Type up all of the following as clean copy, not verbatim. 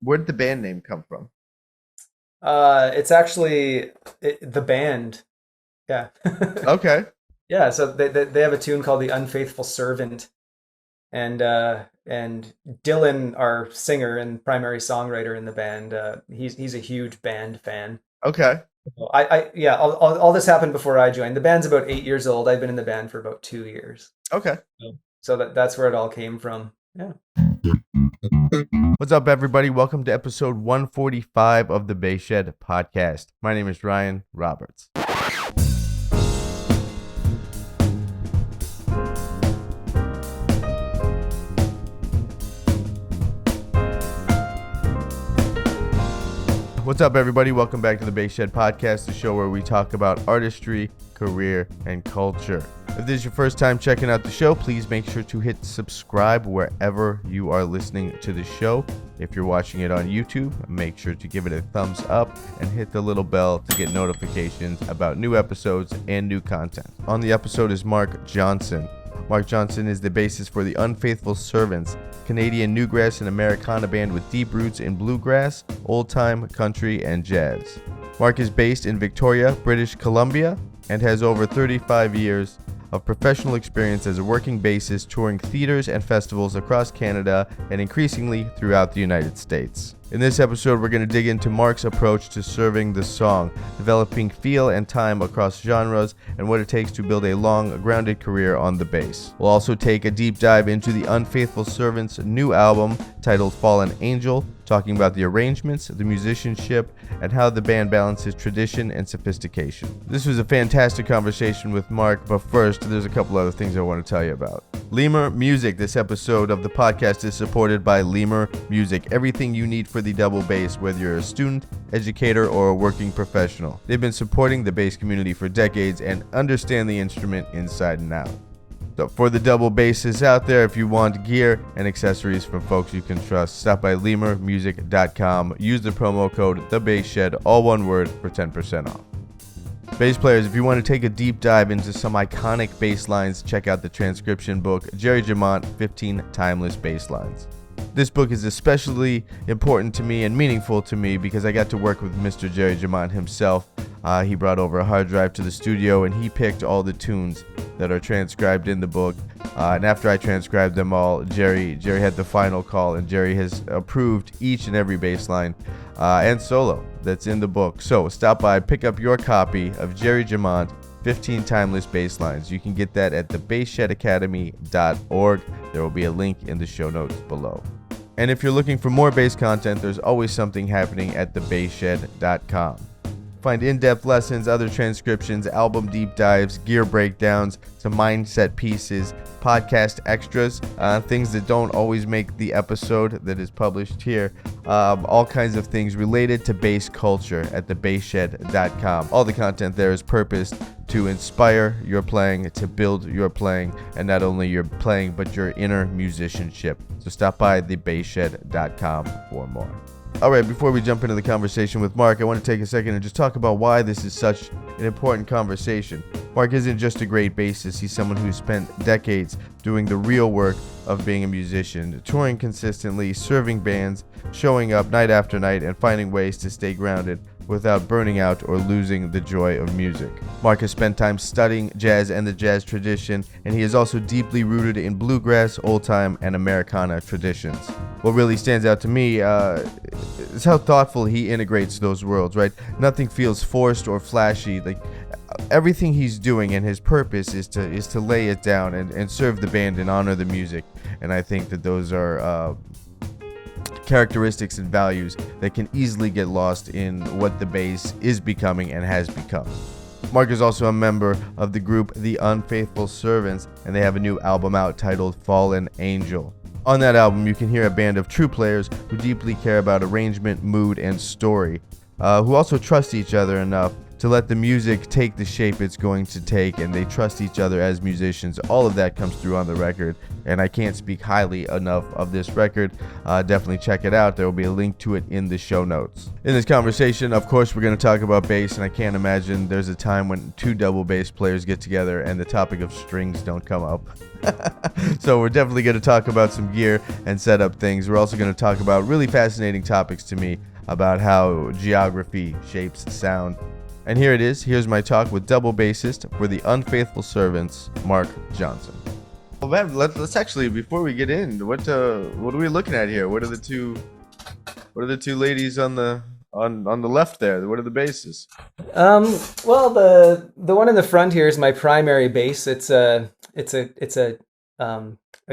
Where did the band name come from? It's actually the band. Yeah. Okay. Yeah, so they have a tune called the Unfaithful Servant, and Dylan, our singer and primary songwriter in the band, he's a huge band fan. Okay. Yeah, all this happened before I joined. The band's about 8 years old. I've been in the band for about 2 years. Okay. So that's where it all came from. Yeah. What's up, everybody? Welcome to episode 145 of the Bass Shed podcast. My name is Ryan Roberts. What's up, everybody? Welcome back to the Bass Shed podcast, the show where we talk about artistry, career, and culture. If this is your first time checking out the show, please make sure to hit subscribe wherever you are listening to the show. If you're watching it on YouTube, make sure to give it a thumbs up and hit the little bell to get notifications about new episodes and new content. On the episode is Mark Johnson. Mark Johnson is the bassist for the Unfaithful Servants, Canadian newgrass and Americana band with deep roots in bluegrass, old-time, country, and jazz. Mark is based in Victoria, British Columbia, and has over 35 years of professional experience as a working bassist touring theaters and festivals across Canada and increasingly throughout the United States. In this episode, we're going to dig into Mark's approach to serving the song, developing feel and time across genres, and what it takes to build a long, grounded career on the bass. We'll also take a deep dive into the Unfaithful Servants' new album titled Fallen Angel, talking about the arrangements, the musicianship, and how the band balances tradition and sophistication. This was a fantastic conversation with Mark, but first, there's a couple other things I want to tell you about. Lemur Music. This episode of the podcast is supported by Lemur Music. Everything you need for the double bass, whether you're a student, educator, or a working professional. They've been supporting the bass community for decades and understand the instrument inside and out. So for the double basses out there, if you want gear and accessories from folks you can trust, stop by lemurmusic.com. Use the promo code TheBassShed, all one word, for 10% off. Bass players, if you want to take a deep dive into some iconic bass lines, check out the transcription book, Jerry Jamont, 15 Timeless Bass Lines. This book is especially important to me and meaningful to me because I got to work with Mr. Jerry Jamont himself. He brought over a hard drive to the studio and he picked all the tunes that are transcribed in the book. And after I transcribed them all, Jerry had the final call, and Jerry has approved each and every bass line and solo that's in the book. So stop by, pick up your copy of Jerry Jamont, 15 Timeless Bass Lines. You can get that at thebassshedacademy.org. There will be a link in the show notes below. And if you're looking for more bass content, there's always something happening at thebasshed.com. Find in-depth lessons, other transcriptions, album deep dives, gear breakdowns, some mindset pieces, podcast extras, things that don't always make the episode that is published here, all kinds of things related to bass culture at thebasshed.com. All the content there is purposed to inspire your playing, to build your playing, and not only your playing, but your inner musicianship. So stop by thebasshed.com for more. Alright, before we jump into the conversation with Mark, I want to take a second and just talk about why this is such an important conversation. Mark isn't just a great bassist, he's someone who's spent decades doing the real work of being a musician, touring consistently, serving bands, showing up night after night, and finding ways to stay grounded without burning out or losing the joy of music. Mark has spent time studying jazz and the jazz tradition, and he is also deeply rooted in bluegrass, old-time, and Americana traditions. What really stands out to me is how thoughtful he integrates those worlds, right? Nothing feels forced or flashy. Like everything he's doing, and his purpose is to lay it down and serve the band and honor the music. And I think that those are characteristics and values that can easily get lost in what the bass is becoming and has become. Mark is also a member of the group The Unfaithful Servants, and they have a new album out titled Fallen Angel. On that album, you can hear a band of true players who deeply care about arrangement, mood, and story, who also trust each other enough to let the music take the shape it's going to take, and they trust each other as musicians. All of that comes through on the record, and I can't speak highly enough of this record. Definitely check it out. There will be a link to it in the show notes. In this conversation, of course, we're going to talk about bass, and I can't imagine there's a time when two double bass players get together and the topic of strings don't come up. So we're definitely going to talk about some gear and set up things. We're also going to talk about really fascinating topics to me about how geography shapes sound. And here it is. Here's my talk with double bassist for the Unfaithful Servants, Mark Johnson. Well, man, let's actually, before we get in, what are we looking at here? What are the two ladies on the left there? What are the basses? Well, the one in the front here is my primary bass. It's a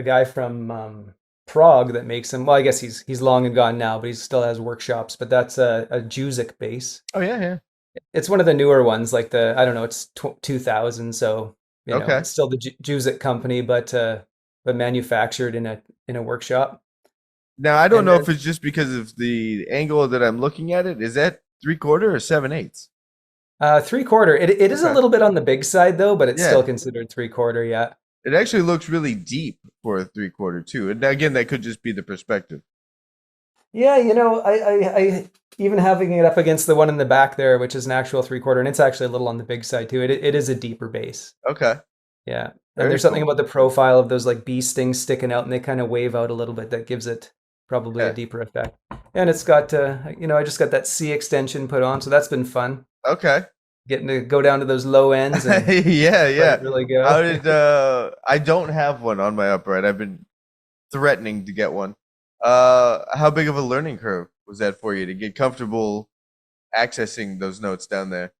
guy from Prague that makes them. Well, I guess he's long and gone now, but he still has workshops. But that's a Juzik bass. Oh yeah. It's one of the newer ones, like it's 2000, so Okay. it's still the Juzik company, but manufactured in a workshop. Now I don't know if it's just because of the angle that I'm looking at it. Is that 3/4 or 7/8? 3/4. It is a little bit on the big side though, but it's still considered 3/4. Yeah. It actually looks really deep for a 3/4 too. And again, that could just be the perspective. Yeah, I even having it up against the one in the back there, which is an actual 3/4, and it's actually a little on the big side too. It is a deeper bass. Okay. Yeah. And there's something about the profile of those like bee stings sticking out, and they kind of wave out a little bit that gives it probably a deeper effect. And it's got I just got that C extension put on, so that's been fun. Okay. Getting to go down to those low ends and yeah. Really go. How did I don't have one on my upright. I've been threatening to get one. How big of a learning curve was that for you to get comfortable accessing those notes down there?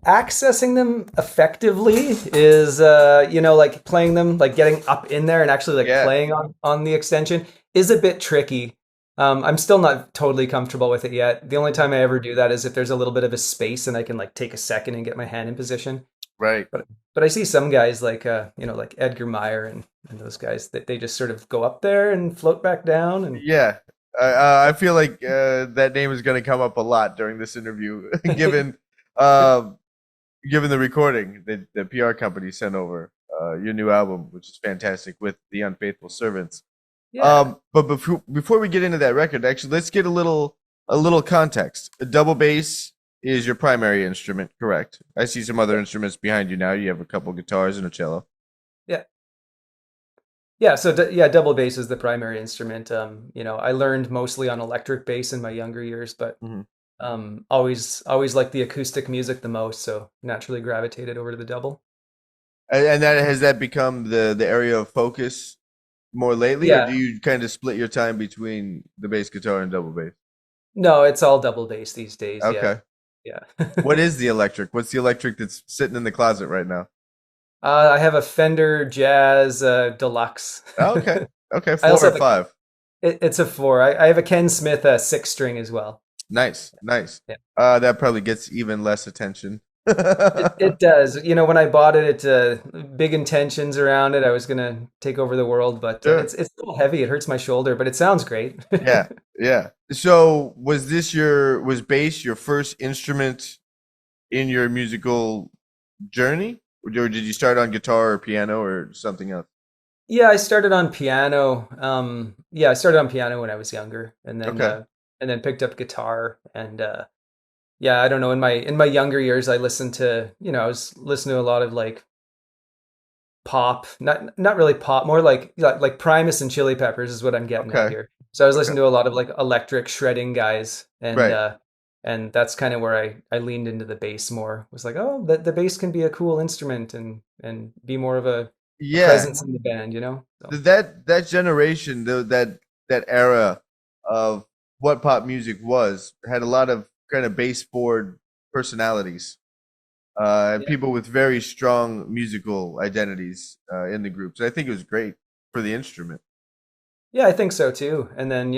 Accessing them effectively is like playing them, like getting up in there and actually playing on the extension is a bit tricky. I'm still not totally comfortable with it yet. The only time I ever do that is if there's a little bit of a space and I can like take a second and get my hand in position. Right. But I see some guys like like Edgar Meyer and those guys that they just sort of go up there and float back down. And yeah, I feel like that name is going to come up a lot during this interview, given the recording that the PR company sent over your new album, which is fantastic, with the Unfaithful Servants. Yeah. But before we get into that record, actually, let's get a little context. A double bass is your primary instrument, correct? I see some other instruments behind you now. You have a couple guitars and a cello. Yeah. Yeah, so double bass is the primary instrument. I learned mostly on electric bass in my younger years, but always liked the acoustic music the most, so naturally gravitated over to the double. And has that become the area of focus more lately, or do you kind of split your time between the bass guitar and double bass? No, it's all double bass these days. Okay. Yeah. What is the electric? What's the electric that's sitting in the closet right now? I have a Fender Jazz Deluxe. Oh, okay. 4 or 5? It's a 4. I have a Ken Smith 6-string as well. Nice. Yeah. That probably gets even less attention. It does. When I bought it, big intentions around it. I was gonna take over the world, but it's a little heavy. It hurts my shoulder, but it sounds great. Yeah. So was bass your first instrument in your musical journey, or did you start on guitar or piano or something else? Yeah, I started on piano. I started on piano when I was younger, and then picked up guitar and. I don't know. In my younger years, I listened to I was listening to a lot of like pop, not really pop, more like Primus and Chili Peppers is what I'm getting at here. So I was listening to a lot of like electric shredding guys, and and that's kind of where I leaned into the bass more. Was like, oh, the bass can be a cool instrument and be more of a presence in the band, So. That generation, that era of what pop music was, had a lot of kind of baseboard personalities, people with very strong musical identities in the group. So I think it was great for the instrument. Yeah, I think so too. And then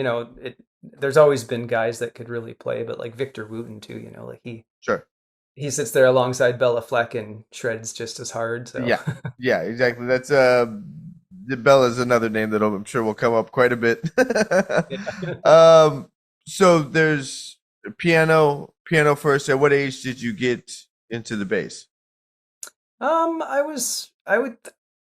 there's always been guys that could really play, but like Victor Wooten too. Like he sits there alongside Bella Fleck and shreds just as hard. So yeah, exactly. That's Bella's another name that I'm sure will come up quite a bit. So there's piano piano first. At what age did you get into the bass? I would,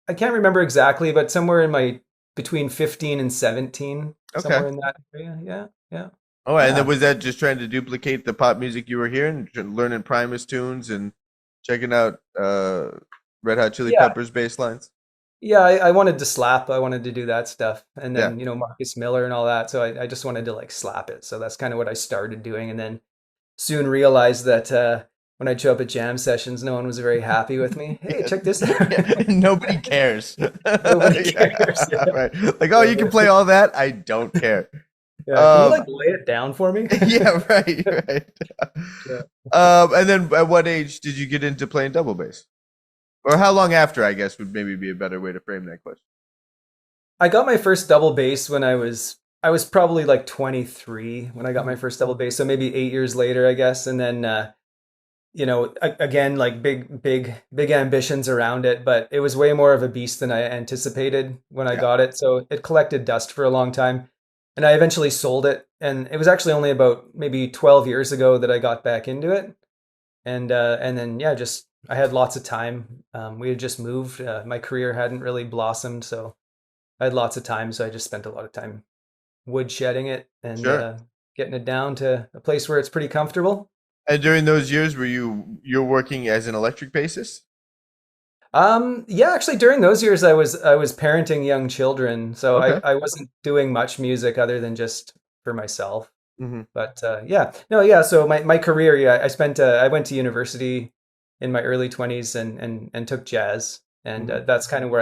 I can't remember exactly, but somewhere in my between 15 and 17, Okay. somewhere in that area. Yeah, yeah, All right, and then yeah, was that just trying to duplicate the pop music you were hearing, learning Primus tunes and checking out Red Hot Chili yeah, Peppers bass lines? yeah. I wanted to slap. I wanted to do that stuff, and Yeah. then Marcus Miller and all that. So I just wanted to like slap it. So that's kind of what I started doing, and then soon realized that when I'd show up at jam sessions, no one was very happy with me. Hey, Yeah. check this out. Yeah. Nobody cares. Nobody cares. Yeah, right. Like, oh, you can Yeah. play all that? I don't care. Yeah, can you Um, like lay it down for me? yeah, right, right. Yeah. And then at what age did you get into playing double bass? Or how long after, I guess, would maybe be a better way to frame that question. I got my first double bass when I was probably like 23 when I got my first double bass, so maybe 8 years later, I guess. And then again, like big ambitions around it, but it was way more of a beast than I anticipated when I Yeah. got it. So it collected dust for a long time, and I eventually sold it. And it was actually only about maybe 12 years ago that I got back into it. And then yeah, just I had lots of time. We had just moved. My career hadn't really blossomed, so I had lots of time. So I just spent a lot of time woodshedding it and Sure. getting it down to a place where it's pretty comfortable. And during those years, were you're working as an electric bassist? Yeah, actually during those years I was parenting young children, so Okay. I wasn't doing much music other than just for myself. Hmm. But yeah, no, yeah. So my career, yeah, I went to university in my early 20s and took jazz, and Hmm. that's kind of where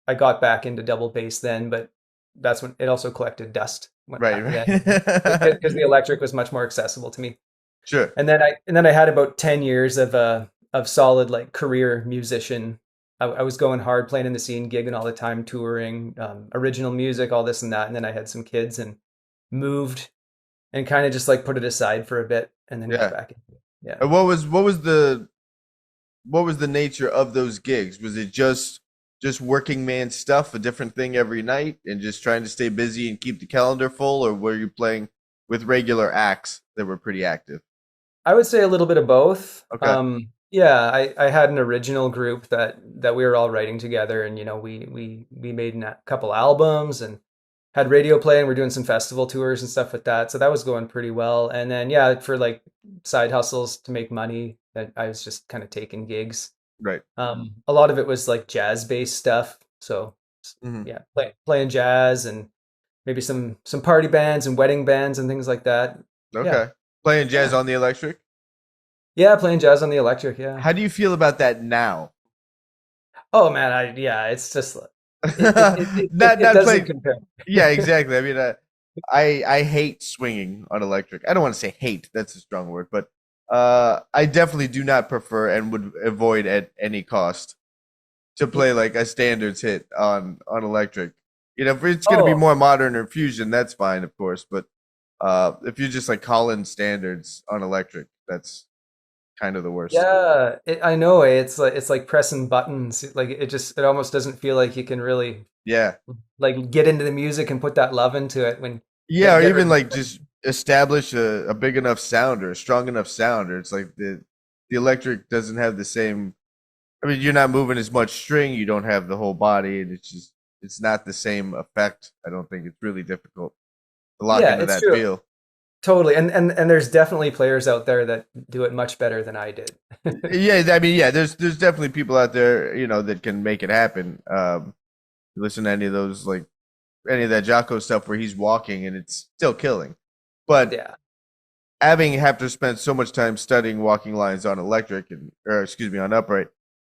I got back into double bass then. But that's when it also collected dust Right, then right. because the electric was much more accessible to me. Sure. And then I had about 10 years of solid like career musician. I was going hard, playing in the scene, gigging all the time, touring, original music, all this and that. And then I had some kids and moved and kind of just like put it aside for a bit and then got Yeah. back into it. Yeah. And what was the nature of those gigs? Was it just working man stuff, a different thing every night, and just trying to stay busy and keep the calendar full, or were you playing with regular acts that were pretty active? I would say a little bit of both. Okay. Yeah, I had an original group that we were all writing together, and we made a couple albums and had radio play, and we're doing some festival tours and stuff with that. So that was going pretty well. And then yeah, for like side hustles to make money, I was just kind of taking gigs. Right. A lot of it was like jazz based stuff. So Hmm. yeah, playing jazz and maybe some party bands and wedding bands and things like that. Yeah, Okay. Playing jazz yeah, on the electric. yeah. Playing jazz on the electric. Yeah. How do you feel about that now? Oh man, I yeah. It's just it Not doesn't playing. compare. Yeah, exactly. I mean, I hate swinging on electric. I don't want to say hate. That's a strong word, but I definitely do not prefer and would avoid at any cost to play like a standards hit on electric. You know, if it's gonna be Oh more modern or fusion, that's fine, of course. But if you're just like calling standards on electric, that's kind of the worst. yeah, I know. It's like pressing buttons. Like it almost doesn't feel like you can really Yeah, like get into the music and put that love into it when yeah, or get even ready. like just establish a big enough sound or a strong enough sound, or it's like the electric doesn't have the same. I mean, you're not moving as much string. You don't have the whole body, and it's not the same effect. I don't think it's really difficult to lock Yeah, into it's that true. feel. Totally. And there's definitely players out there that do it much better than I did. Yeah, I mean, yeah, there's definitely people out there, that can make it happen. You listen to any of those, like any of that Jocko stuff where he's walking and it's still killing. But Yeah. having have to spend so much time studying walking lines on electric or excuse me, on upright,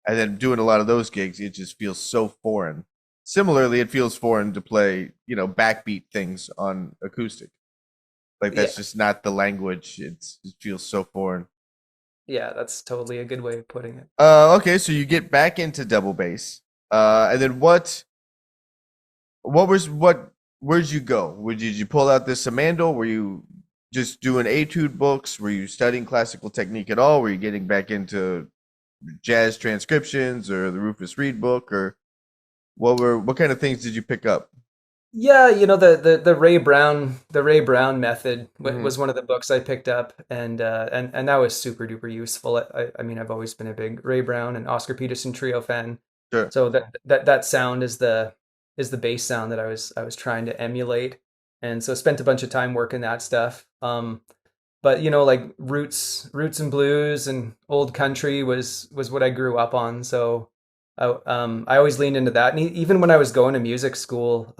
and then doing a lot of those gigs, it just feels so foreign. Similarly, it feels foreign to play, backbeat things on acoustic. Like that's Yeah. just not the language. It feels so foreign. Yeah, that's totally a good way of putting it. Okay, so you get back into double bass. And then where'd you go? Did you pull out this Amandel? Were you just doing etude books? Were you studying classical technique at all? Were you getting back into jazz transcriptions or the Rufus Reed book, or what kind of things did you pick up? Yeah, the Ray Brown method Hmm. was one of the books I picked up, and that was super duper useful. I mean, I've always been a big Ray Brown and Oscar Peterson trio fan, Sure. so that sound is the bass sound that I was trying to emulate, and so spent a bunch of time working that stuff. But like roots and blues and old country was what I grew up on. So I always leaned into that. And even when I was going to music school,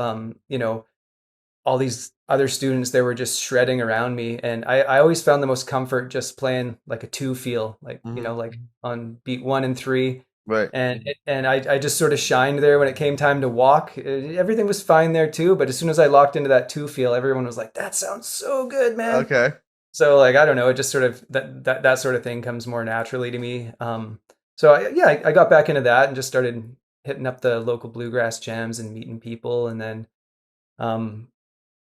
all these other students, they were just shredding around me, and I always found the most comfort just playing like a two feel, like Hmm. like on beat 1 and 3. Right. And I just sort of shined there when it came time to walk. Everything was fine there too, but as soon as I locked into that two feel, everyone was like, "That sounds so good, man." Okay. So like I don't know, it just sort of that sort of thing comes more naturally to me. So I got back into that and just started hitting up the local bluegrass jams and meeting people, and then um,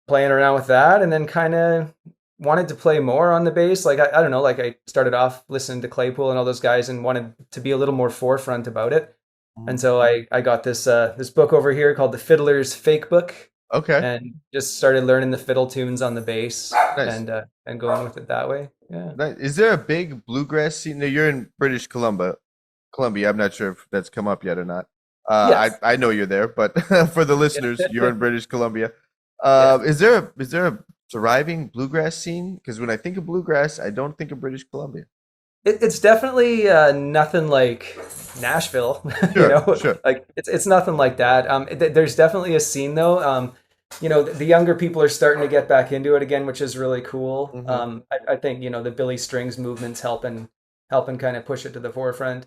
playing around with that, and then kind of wanted to play more on the bass. Like I don't know, like I started off listening to Claypool and all those guys, and wanted to be a little more forefront about it. And Mhm. so I got this book over here called The Fiddler's Fake Book, Okay. and just started learning the fiddle tunes on the bass, Nice. and going with it that way. Yeah. Nice. Is there a big bluegrass scene? No, you're in British Columbia. Columbia. I'm not sure if that's come up yet or not. Yes. I know you're there, but for the listeners, you're Yeah. in British Columbia. Yeah. Is there a thriving bluegrass scene? Because when I think of bluegrass, I don't think of British Columbia. It's definitely nothing like Nashville, Sure, sure. like it's nothing like that. There's definitely a scene though. The younger people are starting to get back into it again, which is really cool. Hmm. I think the Billy Strings movement's helping kind of push it to the forefront.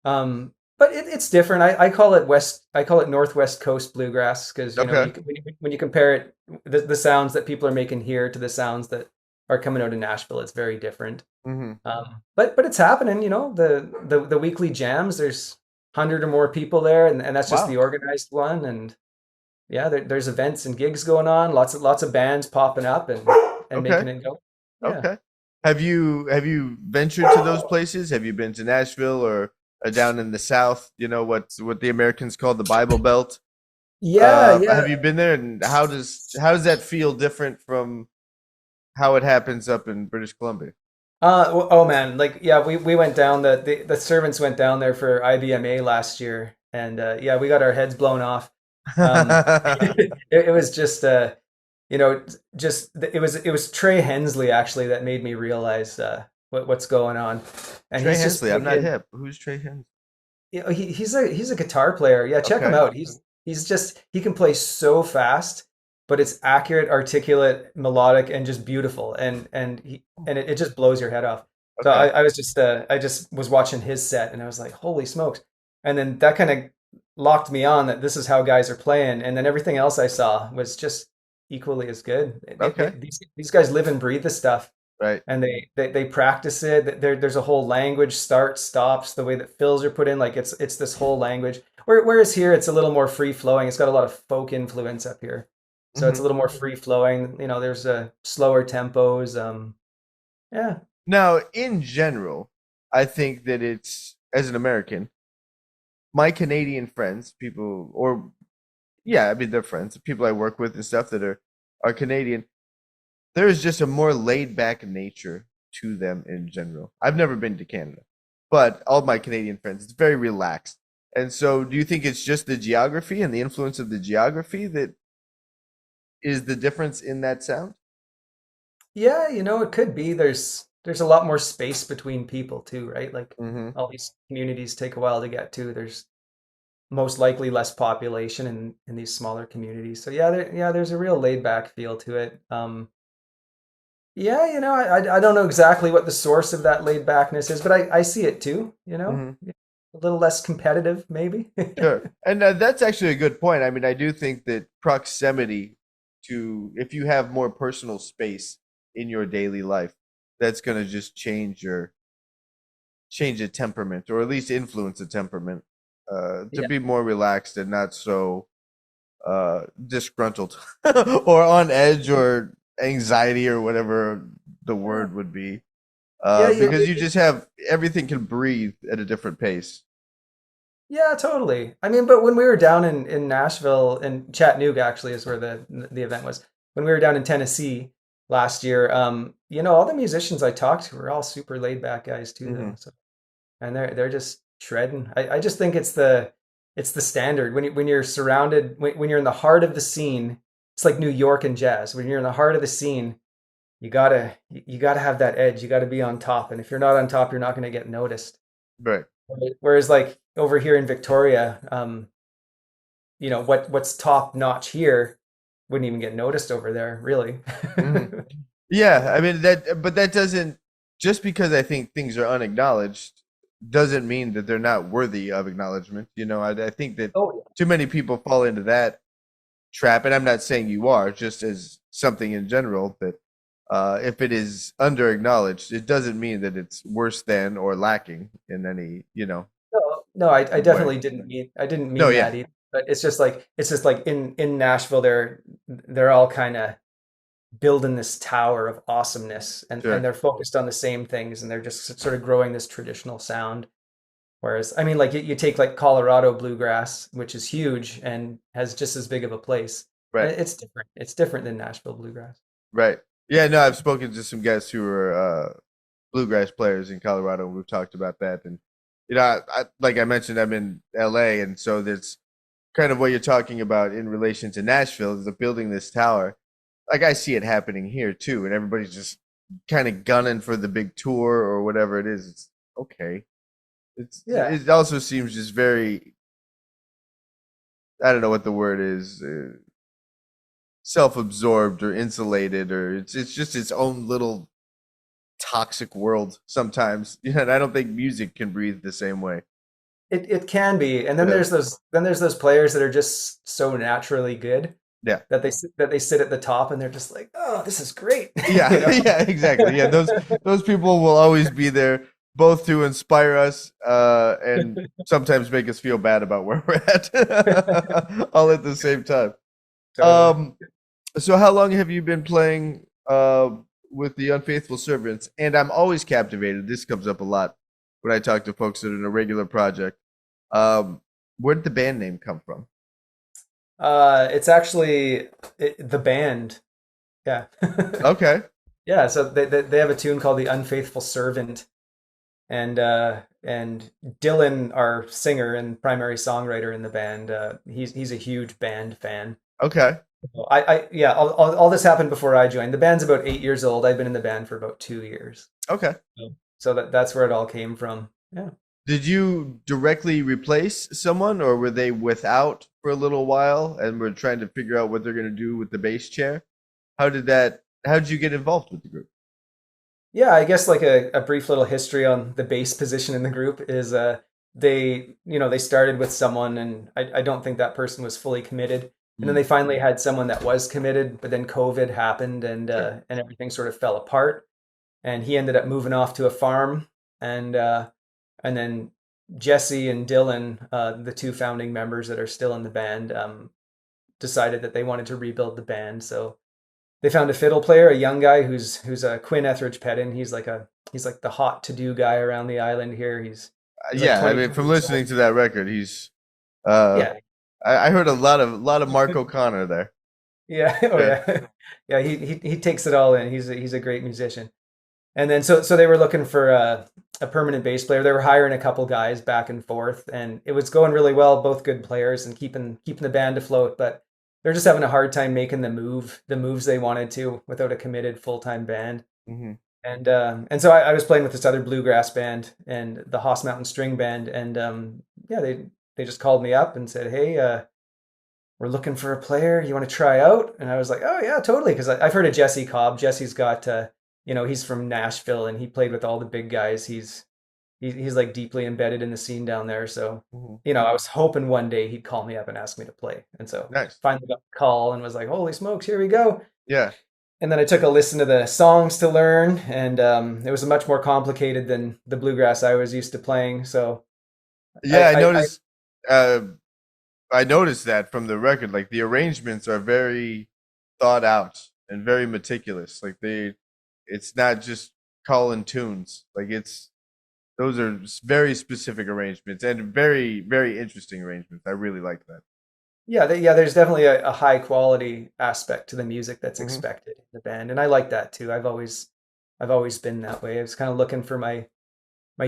But it's different. I call it Northwest Coast bluegrass because Okay. when you compare it, the sounds that people are making here to the sounds that are coming out of Nashville, it's very different. Hmm. But it's happening. The weekly jams. There's 100 or more people there, and that's just the Wow. organized one. And yeah, there's events and gigs going on. Lots of bands popping up and Okay. making it go. Yeah. Okay. Have you ventured to those places? Have you been to Nashville or down in the South? You know what the Americans call the Bible Belt. Yeah, yeah. Have you been there, and how does that feel different from how it happens up in British Columbia? Oh man, like yeah, we went down the servants went down there for IBMA last year, and yeah, we got our heads blown off. It was just you know just it was Trey Hensley actually that made me realize what's going on, and Trey he's just Hensley. I'm not playing. hip. Who's Trey Hensley? He's a guitar player. Yeah, check him Okay. out. He can play so fast, but it's accurate, articulate, melodic, and just beautiful. And it just blows your head off. So Okay. I just was watching his set and I was like, holy smokes. And then that kind of locked me on that this is how guys are playing. And then everything else I saw was just equally as good. Okay. These guys live and breathe this stuff, Right. and they practice it. There's a whole language, starts, stops, the way that fills are put in, like it's this whole language. Whereas here it's a little more free flowing. It's got a lot of folk influence up here, so it's Hmm. a little more free flowing. There's slower tempos. Yeah, Now, in general, I think that it's as an American, my Canadian friends, people, or yeah, I mean they're friends, people I work with and stuff that are Canadian. There is just a more laid back nature to them in general. I've never been to Canada, but all my Canadian friends, it's very relaxed. And so, do you think it's just the geography and the influence of the geography that is the difference in that sound? yeah. It could be. There's a lot more space between people too, right? Like Mm-hmm. all these communities take a while to get to. There's most likely less population in these smaller communities. So there's a real laid back feel to it. Yeah, I don't know exactly what the source of that laid backness is, but I see it too, Mm-hmm. a little less competitive, maybe. Sure. And that's actually a good point. I mean, I do think that proximity to, if you have more personal space in your daily life, that's going to just change the temperament, or at least influence the temperament, to Yeah, be more relaxed and not so disgruntled or on edge or anxiety or whatever the yeah, word would be. yeah. Because you just have everything can breathe at a different pace. Yeah, totally. I mean, but when we were down in Nashville and Chattanooga actually is where the event was. When we were down in Tennessee last year, all the musicians I talked to were all super laid back guys too, Hmm. though. So and they're just shredding. I just think it's the standard when you're surrounded when you're in the heart of the scene. It's like New York and jazz. When you're in the heart of the scene, you gotta have that edge. You gotta be on top, and if you're not on top, you're not gonna get noticed. Right. Whereas like over here in Victoria, what's top notch here wouldn't even get noticed over there, really. Hmm. Yeah, I mean but that doesn't, just because I think things are unacknowledged doesn't mean that they're not worthy of acknowledgement. I think that Oh, too many people fall into that trap, and I'm not saying you are, just as something in general that if it is under acknowledged, it doesn't mean that it's worse than or lacking in any, no, no, I way. definitely didn't No, mean yeah, that either. But it's just like in Nashville, they're all kind of building this tower of awesomeness, and sure, they're focused on the same things, and they're just sort of growing this traditional sound. Whereas, I mean, like you take like Colorado bluegrass, which is huge and has just as big of a place. right, It's different. It's different than Nashville bluegrass. right. Yeah, no, I've spoken to some guys who are bluegrass players in Colorado. We've talked about that, and like I mentioned, I'm in LA, and so there's kind of what you're talking about in relation to Nashville is the building this tower. Like I see it happening here too, and everybody's just kind of gunning for the big tour or whatever it is. It's okay. Yeah. It also seems just very, I don't know what the word is, self-absorbed or insulated, or it's just its own little toxic world sometimes. And I don't think music can breathe the same way. It can be. And then Yeah, there's those players that are just so naturally good yeah, that they sit at the top and they're just like, "Oh, this is great." yeah, You know. yeah, exactly. Yeah, those people will always be there, both to inspire us and sometimes make us feel bad about where we're at, all at the same time. Totally. Um, so how long have you been playing with the Unfaithful Servants? And I'm always captivated. This comes up a lot when I talk to folks that are in a regular project. Um, where did the band name come from? It's actually the band. Yeah. Okay, Yeah, so they have a tune called The Unfaithful Servant, and Dylan, our singer and primary songwriter in the band, he's a huge band fan. okay, Yeah, all this happened before I joined. The band's about 8 years old. I've been in the band for about 2 years. okay. So that's where it all came from. Yeah. Did you directly replace someone, or were they without for a little while and were trying to figure out what they're going to do with the bass chair? How did you get involved with the group? Yeah, I guess like a brief little history on the bass position in the group is they started with someone, and I don't think that person was fully committed. And then Mm, they finally had someone that was committed, but then COVID happened, and sure. and everything sort of fell apart. And he ended up moving off to a farm, and then Jesse and Dylan, the two founding members that are still in the band, decided that they wanted to rebuild the band. So they found a fiddle player, a young guy who's a Quinn Etheridge Pettin. He's like the hot to do guy around the island here. He's like Yeah, I 22 mean, from years old. listening to that record, he's uh, Yeah, I heard a lot of Mark O'Connor there. yeah, oh Yeah, yeah, yeah. He takes it all in. He's a great musician. And then so they were looking for a permanent bass player. They were hiring a couple guys back and forth, and it was going really well. Both good players and keeping the band afloat, but they're just having a hard time making the moves they wanted to without a committed full time band. hmm, And so I was playing with this other bluegrass band and the Hoss Mountain String Band, and yeah, they just called me up and said, "Hey, we're looking for a player. You want to try out?" And I was like, "Oh yeah, totally," because I've heard of Jesse Cobb. Jesse's got he's from Nashville and he played with all the big guys. He's like deeply embedded in the scene down there. So hmm. I was hoping one day he'd call me up and ask me to play. And so Nice. finally got the call and was like, "Holy smokes, here we go." Yeah, And then I took a listen to the songs to learn, and it was much more complicated than the bluegrass I was used to playing. So I, yeah. I I noticed. Uh, I noticed that from the record, like the arrangements are very thought out and very meticulous. Like it's not just calling tunes. Like Those are very specific arrangements and very, very interesting arrangements. I really like that. Yeah, there's definitely a high quality aspect to the music that's Hmm. expected in the band, and I like that too. I've always been that way. I was kind of looking for my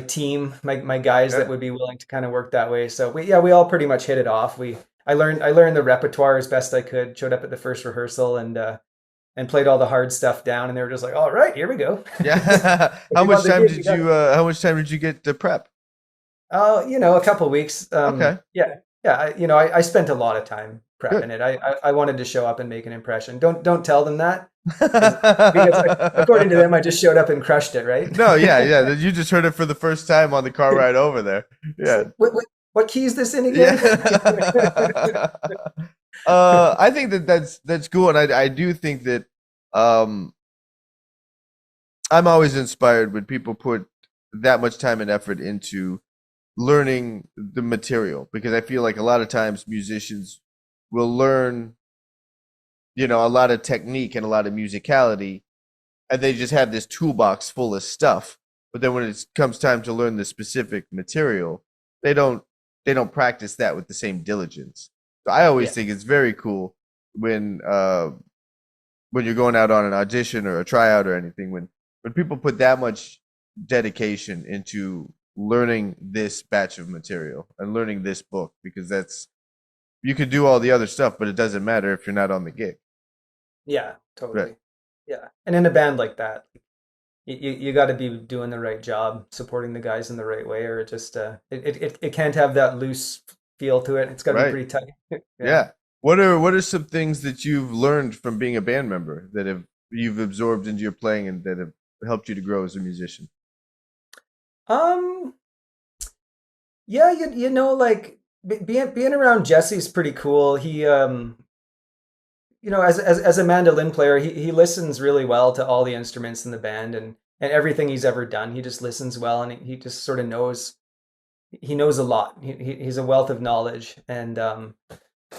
team, my guys that Yeah. would be willing to kind of work that way. So we all pretty much hit it off. I learned the repertoire as best I could. Showed up at the first rehearsal and played all the hard stuff down, and they were just like, "All right, here we go." Yeah. If you want the gig, you got it. How much time did you get to prep? Oh, a couple weeks. Okay. Yeah. I spent a lot of time Good. prepping it. I wanted to show up and make an impression. Don't tell them that, because according to them, I just showed up and crushed it, right? No, yeah, yeah. You just heard it for the first time on the car ride over there. It's Yeah. like, what key is this in again? Yeah. I think that's cool, and I do think that um, I'm always inspired when people put that much time and effort into learning the material, because I feel like a lot of times musicians will learn, a lot of technique and a lot of musicality, and they just have this toolbox full of stuff. But then when it comes time to learn the specific material, they don't they don't practice that with the same diligence. So I always Yeah. think it's very cool when when you're going out on an audition or a tryout or anything, when people put that much dedication into learning this batch of material and learning this book, because that's you could do all the other stuff, but it doesn't matter if you're not on the gig. Yeah, Right. totally. Yeah. And in a band like that, you got to be doing the right job, supporting the guys in the right way, or it just it can't have that loose feel to it. It's got to be Right. pretty tight. Yeah. Yeah. What are some things that you've learned from being a band member that have you've absorbed into your playing and that have helped you to grow as a musician? Um, yeah, like being around Jesse's pretty cool. He as a mandolin player, he listens really well to all the instruments in the band, and everything he's ever done. He just listens well, and he just sort of knows. He knows a lot. He's a wealth of knowledge, and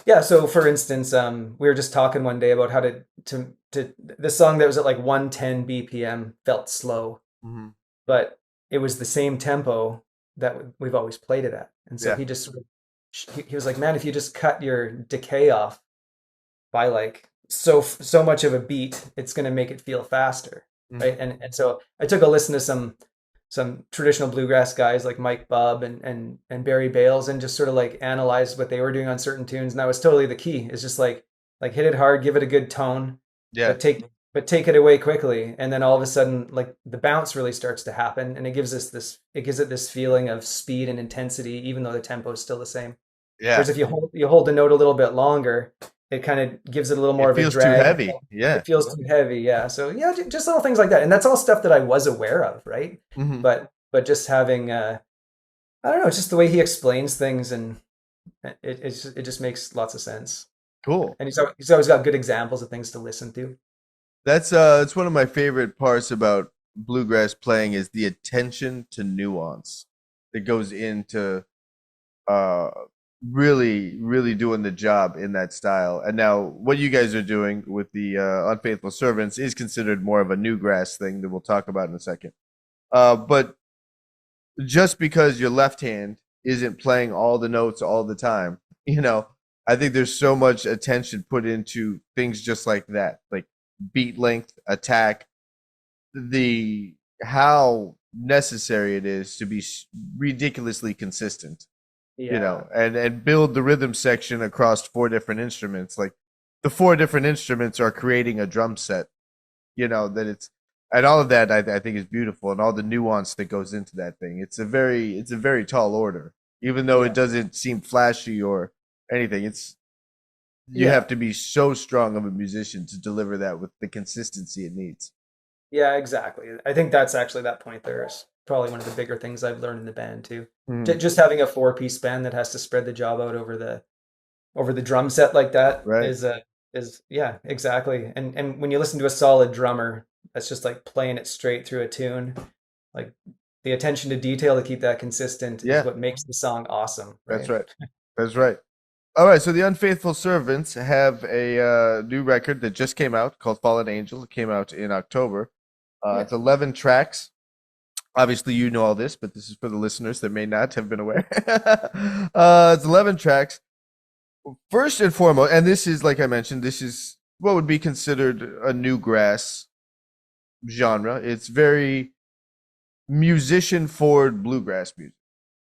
yeah. So, for instance, we were just talking one day about how to the song that was at like 110 BPM felt slow, Hmm. but it was the same tempo that we've always played it at, and so Yeah. he just sort of he was like, "Man, if you just cut your decay off by like so much of a beat, it's going to make it feel faster, Hmm. right?" And so I took a listen to some traditional bluegrass guys like Mike Bubb and Barry Bales, and just sort of like analyzed what they were doing on certain tunes, and that was totally the key. It's just like hit it hard, give it a good tone, Yeah. but take it away quickly, and then all of a sudden like the bounce really starts to happen, and it gives it this feeling of speed and intensity, even though the tempo is still the same. Yeah. Whereas if you hold the note a little bit longer, it kind of gives it a little more It of a feels too drag. heavy. Yeah. It feels too heavy, yeah. So yeah, just little things like that, and that's all stuff that I was aware of, right? Hmm. But just having I don't know, just the way he explains things, and it just makes lots of sense. Cool. And he's always got good examples of things to listen to. That's one of my favorite parts about bluegrass playing is the attention to nuance that goes into uh really really doing the job in that style. And now what you guys are doing with the Unfaithful Servants is considered more of a newgrass thing that we'll talk about in a second. But just because your left hand isn't playing all the notes all the time, I think there's so much attention put into things just like that, like beat length, attack, the how necessary it is to be ridiculously consistent, Yeah, and build the rhythm section across four different instruments. Like the four different instruments are creating a drum set, that it's and all of that I think is beautiful, and all the nuance that goes into that thing. It's a very tall order, even though it yeah, doesn't seem flashy or anything. You yeah, have to be so strong of a musician to deliver that with the consistency it needs. yeah. Exactly. I think that's actually that point there is probably one of the bigger things I've learned in the band too. Mhm. Just having a four-piece band that has to spread the job out over the drum set like that Right. is yeah, exactly. And when you listen to a solid drummer that's just like playing it straight through a tune, like the attention to detail to keep that consistent is Yeah, what makes the song awesome, that's right? right. That's right. All right, so the Unfaithful Servants have a new record that just came out called Fallen Angel. It came out in October. Yeah. It's 11 tracks. Obviously, you know all this, but this is for the listeners that may not have been aware. It's 11 tracks. First and foremost, and this is, like I mentioned, this is what would be considered a newgrass genre. It's very musician forward bluegrass music.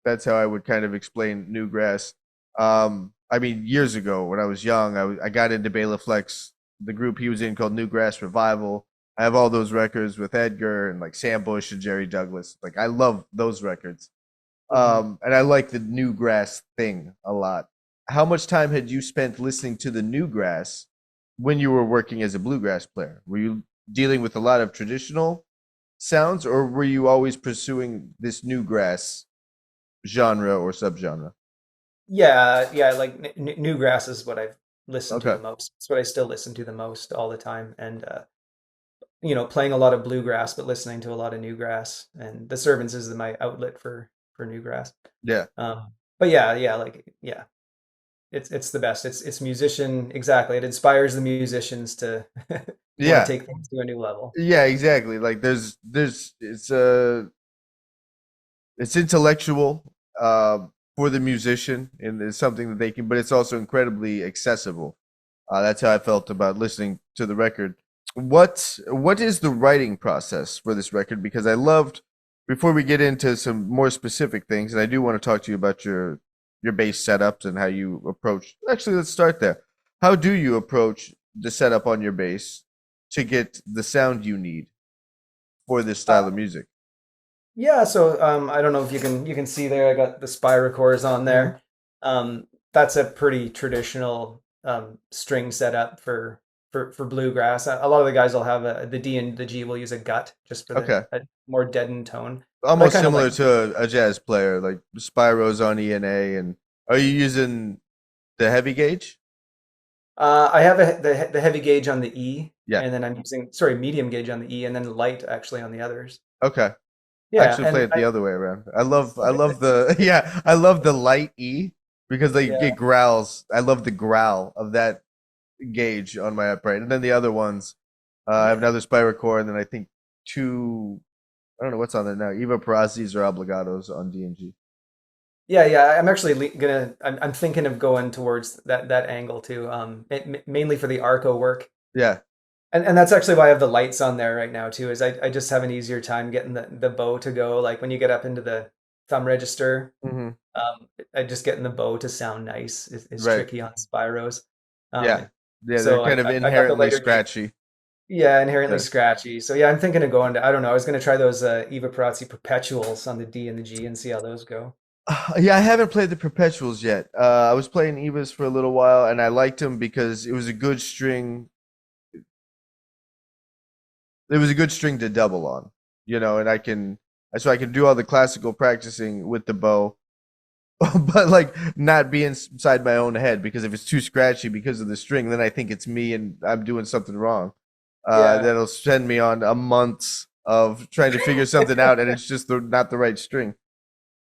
That's how I would kind of explain newgrass. I mean, years ago when I was young, I got into Bela Fleck's, the group he was in called Newgrass Revival. I have all those records with Edgar and like Sam Bush and Jerry Douglas. Like I love those records. Mhm. And I like the newgrass thing a lot. How much time had you spent listening to the newgrass when you were working as a bluegrass player? Were you dealing with a lot of traditional sounds, or were you always pursuing this newgrass genre or subgenre? Yeah, like Newgrass is what I've listened to Okay. the most. It's what I still listen to the most all the time, and playing a lot of bluegrass, but listening to a lot of newgrass. And the Servants is my outlet for newgrass. Yeah. But yeah, it's the best. It's musician exactly. It inspires the musicians to want to Yeah. take things to a new level. Yeah, exactly. Like there's it's intellectual for the musician, and it's something that they can, but it's also incredibly accessible. That's how I felt about listening to the record. What is the writing process for this record? Because I loved, before we get into some more specific things, and I do want to talk to you about your bass setups and how you approach. Actually, let's start there. How do you approach the setup on your bass to get the sound you need for this Uh, style of music? Yeah, so I don't know if you can see there. I got the Spyra cores on Hmm. there. That's a pretty traditional string setup for bluegrass. A lot of the guys will have the D and the G will use a gut just for the Okay. a more deadened tone. But I Almost kind of like similar to a jazz player, like Spyro's on ENA. And are you using the heavy gauge? I have the heavy gauge on the E, Yeah. and then I'm using sorry medium gauge on the E, and then light actually on the others. Okay. I Yeah, actually play and it the other way around. I okay, love the yeah, I love the light E because like yeah, it growls. I love the growl of that gauge on my upright. And then the other ones, I have yeah. another Spyro core, and then I think two, I don't know what's on there now. Eva Perazzi's or Obligatos on D and G. Yeah. I'm actually gonna. I'm thinking of going towards that angle too. Mainly for the arco work, Yeah. and that's actually why I have the lights on there right now too. Is I just have an easier time getting the bow to go. Like when you get up into the thumb register, Hmm. I just getting the bow to sound nice is Right. tricky on Spyros. Yeah. Um, Yeah, they're so kind of I got the inherently lighter gauge. scratchy. Yeah, inherently Yeah. scratchy. So yeah, I'm thinking of going to. I don't know. I was gonna try those Eva Perazzi perpetuals on the D and the G and see how those go. Yeah, I haven't played the perpetuals yet. I was playing Evas for a little while, and I liked them because it was a good string. It was a good string to double on, and so I can do all the classical practicing with the bow, but like not be inside my own head, because if it's too scratchy because of the string, then I think it's me and I'm doing something wrong. Yeah. That'll send me on a month of trying to figure something out, and it's just not the right string.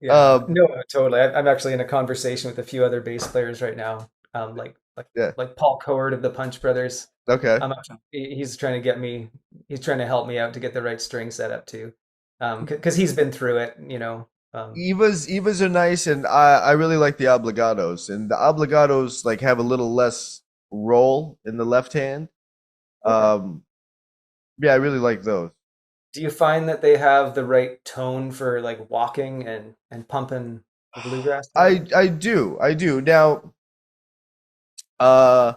Yeah, Um, no, totally. I'm actually in a conversation with a few other bass players right now. Like yeah. Paul Coward of the Punch Brothers. Okay. He's trying to get me. He's trying to help me out to get the right string set up too. Because he's been through it. Evas are nice, and I really like the obligatos. And the obligatos like have a little less roll in the left hand. Okay. Um, yeah, I really like those. Do you find that they have the right tone for like walking and pumping the bluegrass together? I do. Now, uh,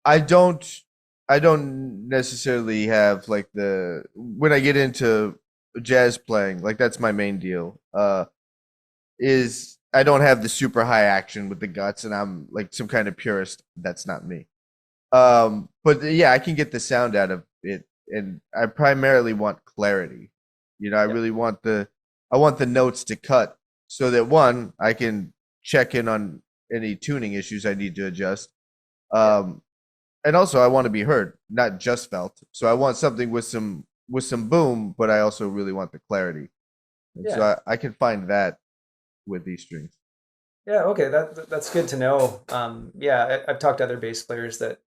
I don't I don't necessarily have like the when I get into jazz playing, like that's my main deal. Is I don't have the super high action with the guts, and I'm like some kind of purist. That's not me. But yeah, I can get the sound out of it, and I primarily want clarity. I Yeah. really want I want the notes to cut so that one, I can check in on any tuning issues I need to adjust. Yeah. Um, and also I want to be heard, not just felt. So I want something with some boom, but I also really want the clarity. And so Yeah. I can find that with these strings. Yeah, okay, that's good to know. Yeah, I've talked to other bass players that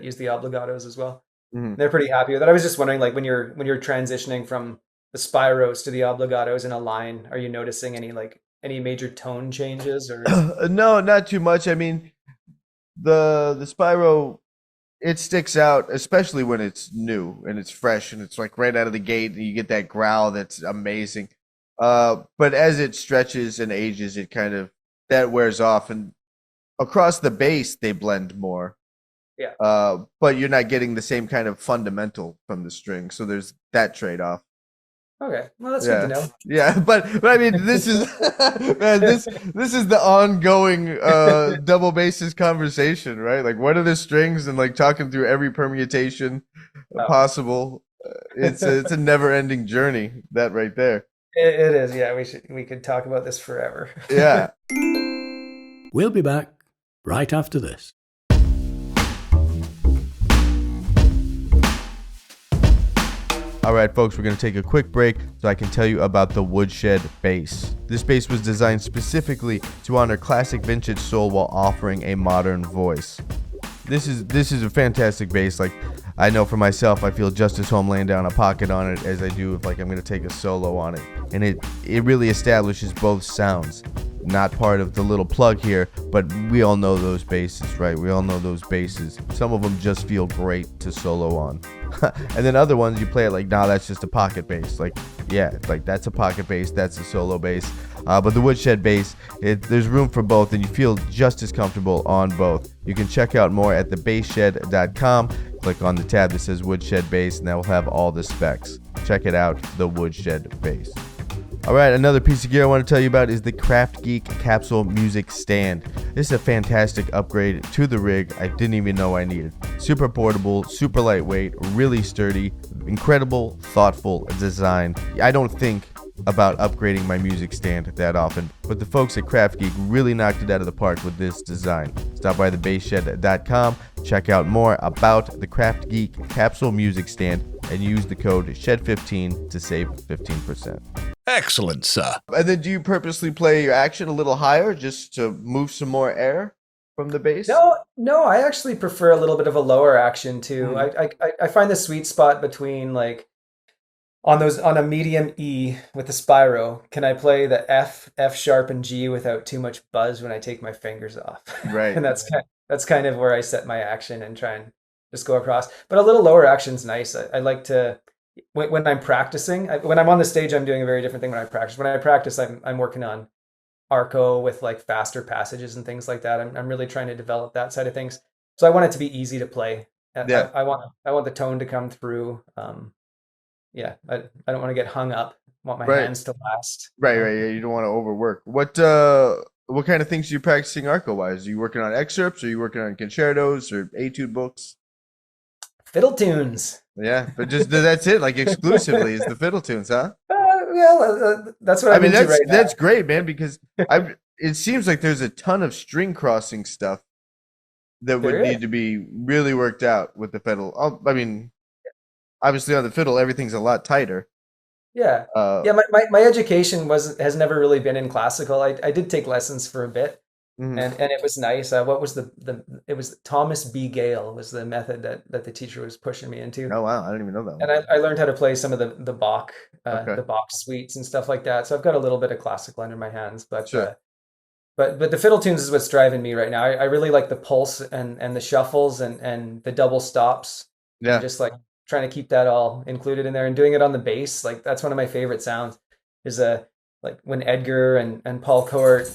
use the obligatos as well. Hmm. They're pretty happy with it. I was just wondering, like when you're transitioning from the spiros to the obligatos in a line, are you noticing any major tone changes or is No, not too much. I mean, the Spyro, it sticks out, especially when it's new and it's fresh and it's like right out of the gate and you get that growl that's amazing. But as it stretches and ages, it kind of that wears off, and across the bass they blend more. yeah. But you're not getting the same kind of fundamental from the string, so there's that trade-off. Okay. Well, that's good to Yeah, know. yeah, but I mean, this is man, this is the ongoing double bassist conversation, right? Like, what are the strings, and like talking through every permutation Oh. possible. It's a never-ending journey. That right there. It is. Yeah, we could talk about this forever. Yeah. We'll be back right after this. All right, folks, we're going to take a quick break so I can tell you about the Woodshed bass. This bass was designed specifically to honor classic vintage soul while offering a modern voice. This is a fantastic bass. Like, I know for myself, I feel just as home laying down a pocket on it as I do if like I'm going to take a solo on it. And it really establishes both sounds. Not part of the little plug here, but we all know those basses, right? We all know those basses. Some of them just feel great to solo on. And then other ones you play it like, nah, that's just a pocket bass. Like, yeah, like that's a pocket bass, that's a solo bass. But the Woodshed bass, there's room for both, and you feel just as comfortable on both. You can check out more at thebassshed.com. Click on the tab that says Woodshed bass, and that will have all the specs. Check it out, the Woodshed bass. All right, another piece of gear I want to tell you about is the Craft Geek Capsule Music Stand. This is a fantastic upgrade to the rig I didn't even know I needed. Super portable, super lightweight, really sturdy, incredible, thoughtful design. I don't think about upgrading my music stand that often, but the folks at Craft Geek really knocked it out of the park with this design. Stop by thebassshed.com, check out more about the Craft Geek Capsule Music Stand, and use the code SHED15 to save 15%. Excellent, sir. And then do you purposely play your action a little higher just to move some more air from the bass? No, I actually prefer a little bit of a lower action too. I find the sweet spot between like on a medium E with the Spyro, can I play the F sharp and G without too much buzz when I take my fingers off? Right. And that's kind of where I set my action and try and just go across. But a little lower action's nice. I like to when I'm practicing. When I'm on the stage, I'm doing a very different thing when I practice. When I practice, I'm working on arco with like faster passages and things like that. I'm really trying to develop that side of things. So I want it to be easy to play. Yeah. I want the tone to come through. Yeah, I don't want to get hung up. I want my hands to last. Right. Yeah, you don't want to overwork. What kind of things are you practicing arco wise? Are you working on excerpts? Are you working on concertos or etude books? Fiddle tunes. Yeah, but just that's it. Like exclusively is the fiddle tunes, huh? That's what I'm into right now. That's great, man. Because it seems like there's a ton of string crossing stuff that would need to be really worked out with the fiddle. I mean, obviously on the fiddle everything's a lot tighter. Yeah. My education has never really been in classical. I did take lessons for a bit, and it was nice. What was it was Thomas B. Gale was the method that the teacher was pushing me into. Oh wow, I didn't even know that one. And I learned how to play some of the Bach the Bach suites and stuff like that. So I've got a little bit of classical under my hands, but sure. But the fiddle tunes is what's driving me right now. I really like the pulse and the shuffles and the double stops. Yeah. And just like trying to keep that all included in there and doing it on the bass. Like that's one of my favorite sounds is like when Edgar and Paul Court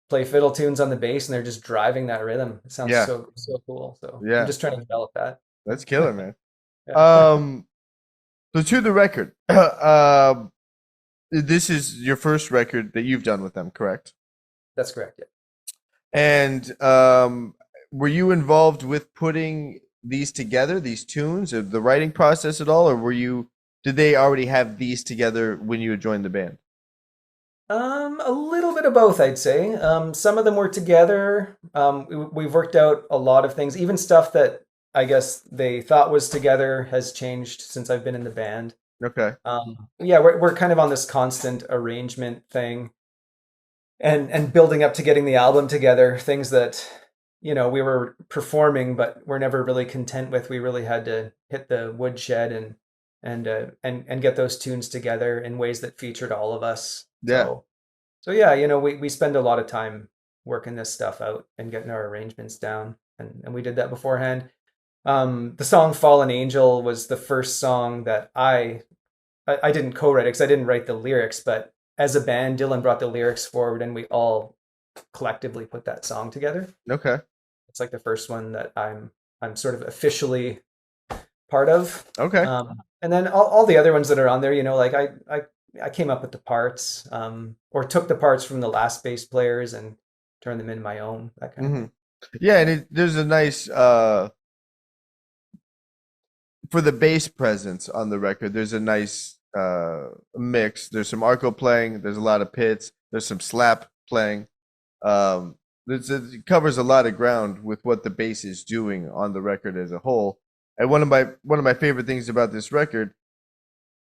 play fiddle tunes on the bass and they're just driving that rhythm. It sounds so cool. So I'm just trying to develop that. That's killer, man. Yeah. So to the record, this is your first record that you've done with them, correct? That's correct. Yeah. And were you involved with putting these together, these tunes, or the writing process at all, or did they already have these together when you had joined the band? A little bit of both, I'd say. Some of them were together. We've worked out a lot of things, even stuff that I guess they thought was together has changed since I've been in the band. Okay. Yeah, we're kind of on this constant arrangement thing and building up to getting the album together, things that, we were performing, but we're never really content with. We really had to hit the woodshed and and get those tunes together in ways that featured all of us. Yeah. So yeah, we spend a lot of time working this stuff out and getting our arrangements down, and we did that beforehand. The song "Fallen Angel" was the first song that I didn't co-write it because I didn't write the lyrics, but as a band, Dylan brought the lyrics forward, and we all collectively put that song together. Okay. It's like the first one that I'm sort of officially part of. Okay. And then all the other ones that are on there, like I came up with the parts, or took the parts from the last bass players and turned them into my own, that kind of thing. Yeah, and there's a nice for the bass presence on the record. There's a nice mix. There's some arco playing. There's a lot of pits. There's some slap playing. It covers a lot of ground with what the bass is doing on the record as a whole. And one of my favorite things about this record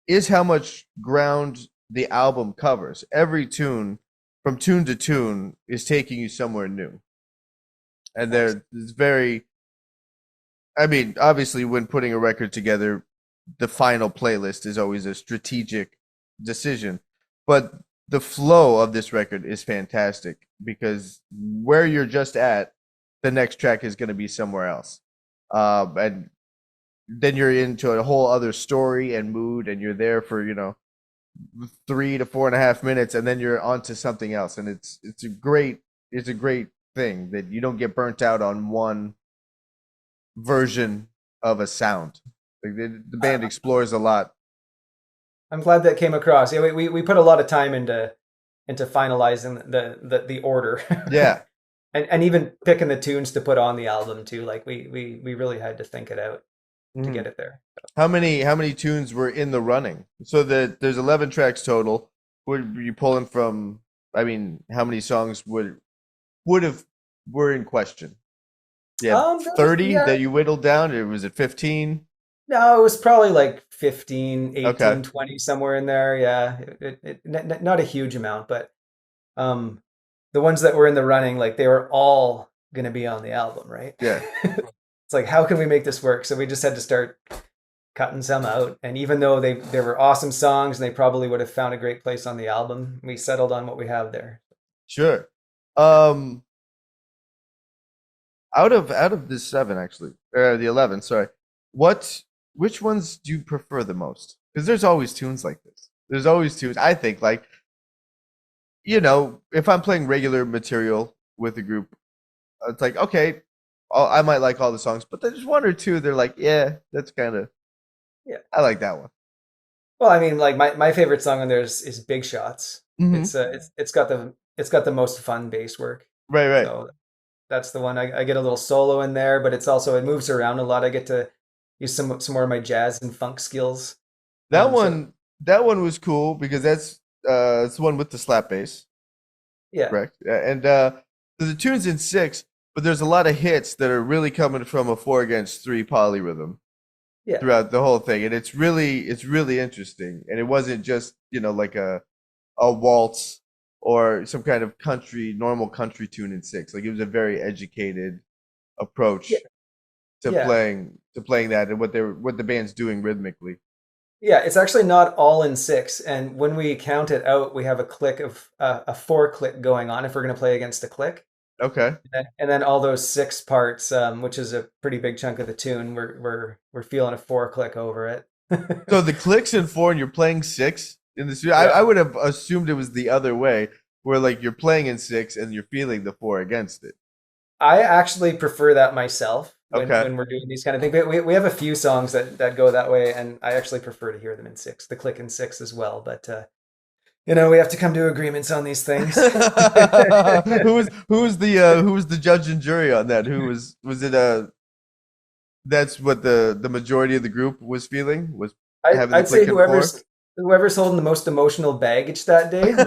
is how much ground the album covers. Every tune, from tune to tune, is taking you somewhere new. And there's obviously when putting a record together, the final playlist is always a strategic decision. But the flow of this record is fantastic because where you're just at, the next track is going to be somewhere else. And then you're into a whole other story and mood, and you're there for 3 to 4.5 minutes, and then you're on to something else. And it's a great thing that you don't get burnt out on one version of a sound. Like the band explores a lot. I'm glad that came across. Yeah, we put a lot of time into finalizing the order. Yeah. and even picking the tunes to put on the album too. Like we really had to think it out to get it there. How many tunes were in the running? So there's 11 tracks total. Were you pulling from? I mean, how many songs were in question? Yeah, 30 that you whittled down, or was it 15? No, it was probably like 15, 18, Okay. 20, somewhere in there. Yeah, not a huge amount, but the ones that were in the running, like they were all going to be on the album, right? Yeah. It's like, how can we make this work? So we just had to start cutting some out. And even though they were awesome songs and they probably would have found a great place on the album, we settled on what we have there. Sure. Out of the 7, actually, the 11, sorry. Which ones do you prefer the most? Because there's always tunes like this. There's always tunes. I think, like, if I'm playing regular material with a group, it's like, okay, I might like all the songs, but there's one or two they're like, yeah, that's kind of, yeah, I like that one. Well, I mean, like my favorite song on there is Big Shots. Mm-hmm. It's got the most fun bass work. Right. So that's the one. I get a little solo in there, but it moves around a lot. I get to use some more of my jazz and funk skills. That one was cool because it's the one with the slap bass. Yeah. Correct. And the tune's in 6, but there's a lot of hits that are really coming from a 4/3 polyrhythm. Yeah. Throughout the whole thing, and it's really interesting. And it wasn't just like a waltz or some kind of normal country tune in 6. Like it was a very educated approach to playing that and what the band's doing rhythmically. Yeah, it's actually not all in 6, and when we count it out, we have a click of a 4 click going on if we're going to play against a click. Okay. And then all those 6 parts, which is a pretty big chunk of the tune, we're feeling a 4 click over it. So the clicks in 4 and you're playing 6 in the studio. Yeah. I would have assumed it was the other way, where like you're playing in 6 and you're feeling the 4 against it. I actually prefer that myself when we're doing these kind of things. We have a few songs that go that way, and I actually prefer to hear them in 6, the click in 6 as well. But we have to come to agreements on these things. Who was the judge and jury on that? Was it that's what the majority of the group was feeling? Was I'd say whoever's holding the most emotional baggage that day will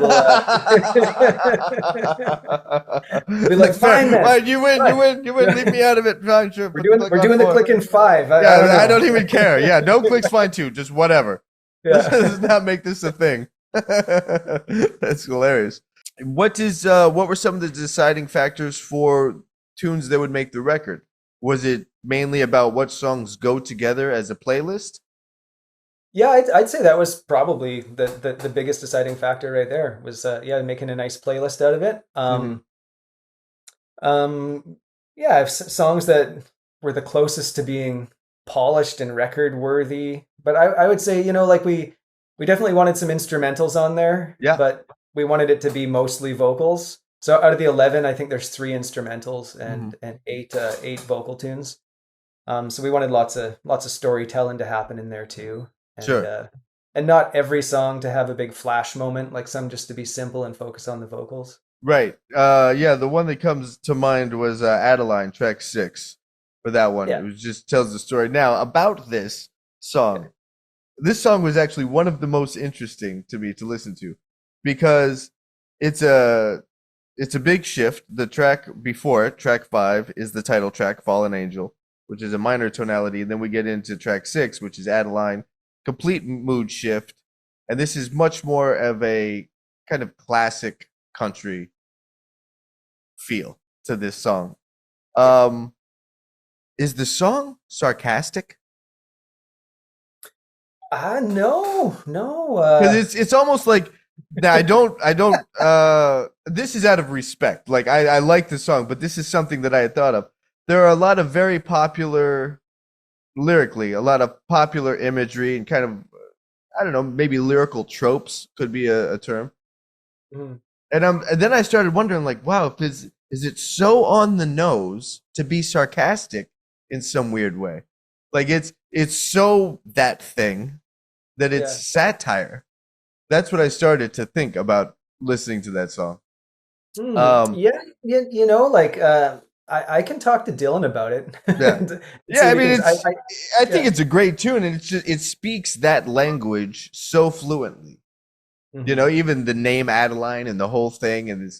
be like, fine then. Fine, you win. Leave me out of it. Fine, sure. We're doing the click in 5. I don't even care. Yeah, no clicks, fine too. Just whatever. Yeah. Let's not make this a thing. That's hilarious. What were some of the deciding factors for tunes that would make the record? Was it mainly about what songs go together as a playlist? Yeah, I'd say that was probably the biggest deciding factor right there was yeah, making a nice playlist out of it. Hmm. Yeah, songs that were the closest to being polished and record worthy. But I would say, like we definitely wanted some instrumentals on there, Yeah, but we wanted it to be mostly vocals. So out of the 11, I think there's 3 instrumentals hmm, and eight vocal tunes. So we wanted lots of storytelling to happen in there too, sure. and not every song to have a big flash moment, like some just to be simple and focus on the vocals. Right. Yeah, the one that comes to mind was Adeline, track 6. For that one, it Yeah, was just tells the story. Now about this song. This song was actually one of the most interesting to me to listen to because it's a it's a big shift. The track before it, track 5, is the title track, Fallen Angel, which is a minor tonality. And then we get into track 6, which is Adeline, complete mood shift. And this is much more of a kind of classic country feel to this song. yeah. Um, is the song sarcastic? No, no. Because it's almost like now I don't this is out of respect. Like I like the song, but this is something that I had thought of. There are a lot of very popular lyrically, a lot of popular imagery and kind of I don't know, maybe lyrical tropes could be a term. Mhm. And then I started wondering like, wow, is it so on the nose to be sarcastic in some weird way? Like it's so that thing that it's Yeah. satire. That's what I started to think about listening to that song. Um, Yeah, like I can talk to Dylan about it yeah, and yeah. see I if he mean, can. I think Yeah. it's a great tune, and it speaks that language so fluently. You know, Hmm. even the name Adeline and the whole thing, and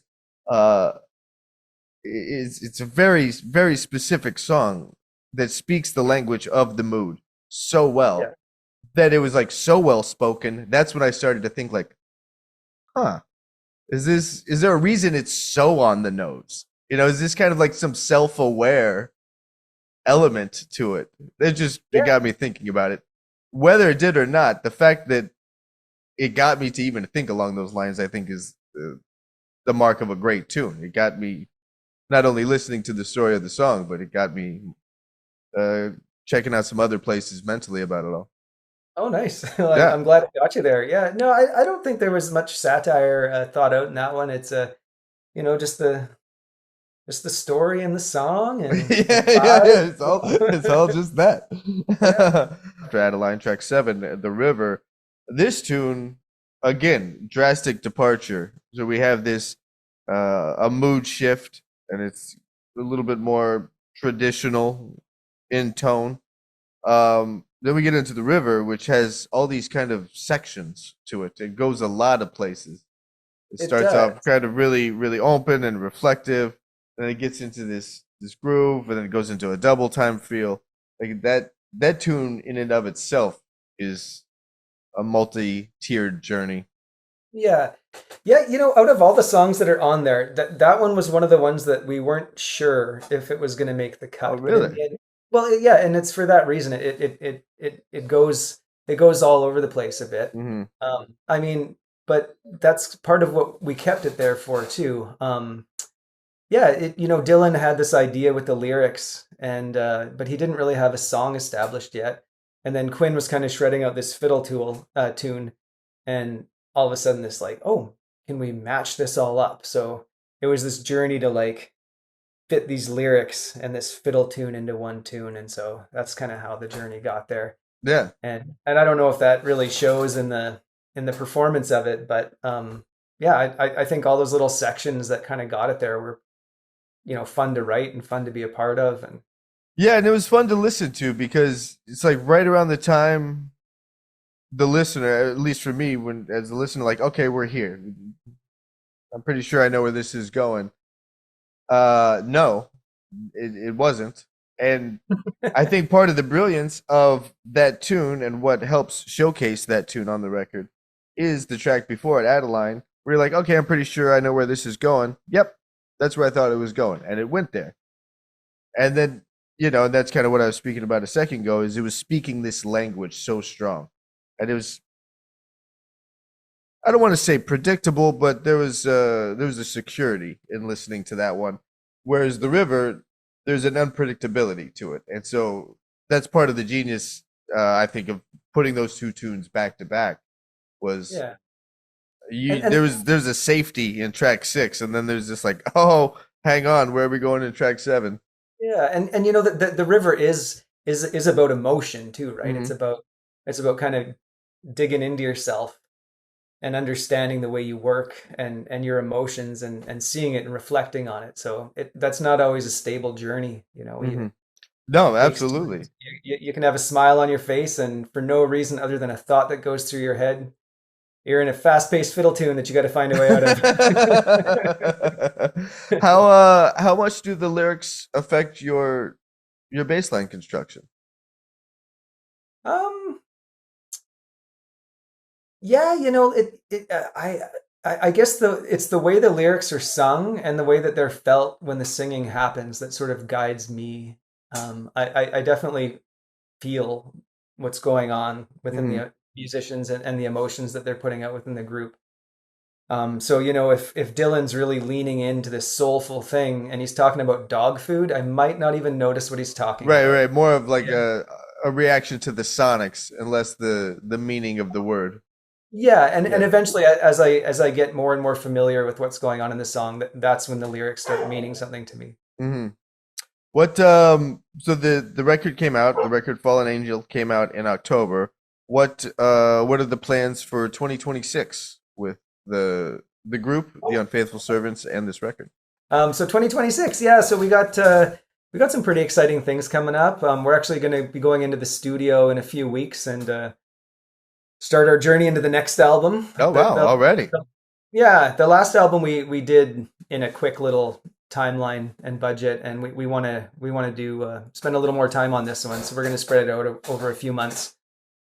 uh, it's a very specific song that speaks the language of the mood so Yeah. well that it was like so well spoken. That's when I started to think like, huh, is there a reason it's so on the nose? You know, is this kind of like some self-aware element to it? It Yeah. got me thinking about it. Whether it did or not, the fact that it got me to even think along those lines, I think, is the mark of a great tune. It got me not only listening to the story of the song, but it got me uh, checking out some other places mentally about it all. Oh, nice. Well, Yeah. I'm glad I got you there. Yeah. No, I don't think there was much satire thought out in that one. It's just the story and the song and Yeah. vibe. It's all just that. Yeah. After Adeline, track 7, The River. This tune, again, drastic departure. So we have this a mood shift, and it's a little bit more traditional in tone. Then we get into The River, which has all these kind of sections to it. It goes a lot of places. It It starts off does. kind of really open and reflective, and then it gets into this groove, and then it goes into a double time feel. Like that tune in and of itself is a multi-tiered journey. Yeah. Yeah, out of all the songs that are on there, that one was one of the ones that we weren't sure if it was going to make the Oh, cut. But really? well, yeah, and it's for that reason. It goes all over the place a bit. Hmm. I mean, but that's part of what we kept it there for too. Yeah, Dylan had this idea with the lyrics, and but he didn't really have a song established yet. And then Quinn was kind of shredding out this fiddle tune, and all of a sudden, this like, oh, can we match this all up? So it was this journey to like fit these lyrics and this fiddle tune into one tune, and so that's kind of how the journey got there. Yeah. And I don't know if that really shows in the performance of it, but yeah, I think all those little sections that kind of got it there were fun to write and fun to be a part of. And Yeah, and it was fun to listen to because it's like right around the time the listener, at least for me, when as the listener, like, okay, we're here. I'm pretty sure I know where this is going. No, it wasn't. And I think part of the brilliance of that tune and what helps showcase that tune on the record is the track before it, Adeline, where you're like, okay, I'm pretty sure I know where this is going. Yep, that's where I thought it was going. And it went there. And then, and that's kind of what I was speaking about a second ago, is it was speaking this language so strong. and it was, I don't want to say predictable, but there was a security in listening to that one. Whereas the river, there's an unpredictability to it, and so that's part of the genius, I think, of putting those two tunes back to back. Was Yeah. there's a safety in track 6, and then there's this like, oh, hang on, where are we going in track 7? Yeah, and you know the river is about emotion too, right? Mm-hmm. It's about kind of digging into yourself and understanding the way you work and your emotions and seeing it and reflecting on it. So that's not always a stable journey, you know. Mm-hmm. No, Takes absolutely. time. You can have a smile on your face, and for no reason other than a thought that goes through your head, you're in a fast-paced fiddle tune that you got to find a way out of. How much do the lyrics affect your bass line construction? Um, yeah, you know, I guess it's the way the lyrics are sung and the way that they're felt when the singing happens that sort of guides me. I definitely feel what's going on within Mm-hmm. the musicians and the emotions that they're putting out within the group. So you know, if Dylan's really leaning into this soulful thing and he's talking about dog food, I might not even notice what he's talking Right, about. right. More of like Yeah. a reaction to the sonics, and less the meaning of the word. Yeah, and Yeah. eventually, as I get more and more familiar with what's going on in the song, that's when the lyrics start meaning something to me. Mm-hmm. What so the record came out, the record Fallen Angel came out in October. What are the plans for 2026 with the group, the Unfaithful Servants, and this record? So 2026, yeah. So we got some pretty exciting things coming up. We're actually going to be going into the studio in a few weeks and start our journey into the next album. Oh wow, already. Yeah, the last album we did in a quick little timeline and budget, and we want to do spend a little more time on this one. So we're going to spread it out over a few months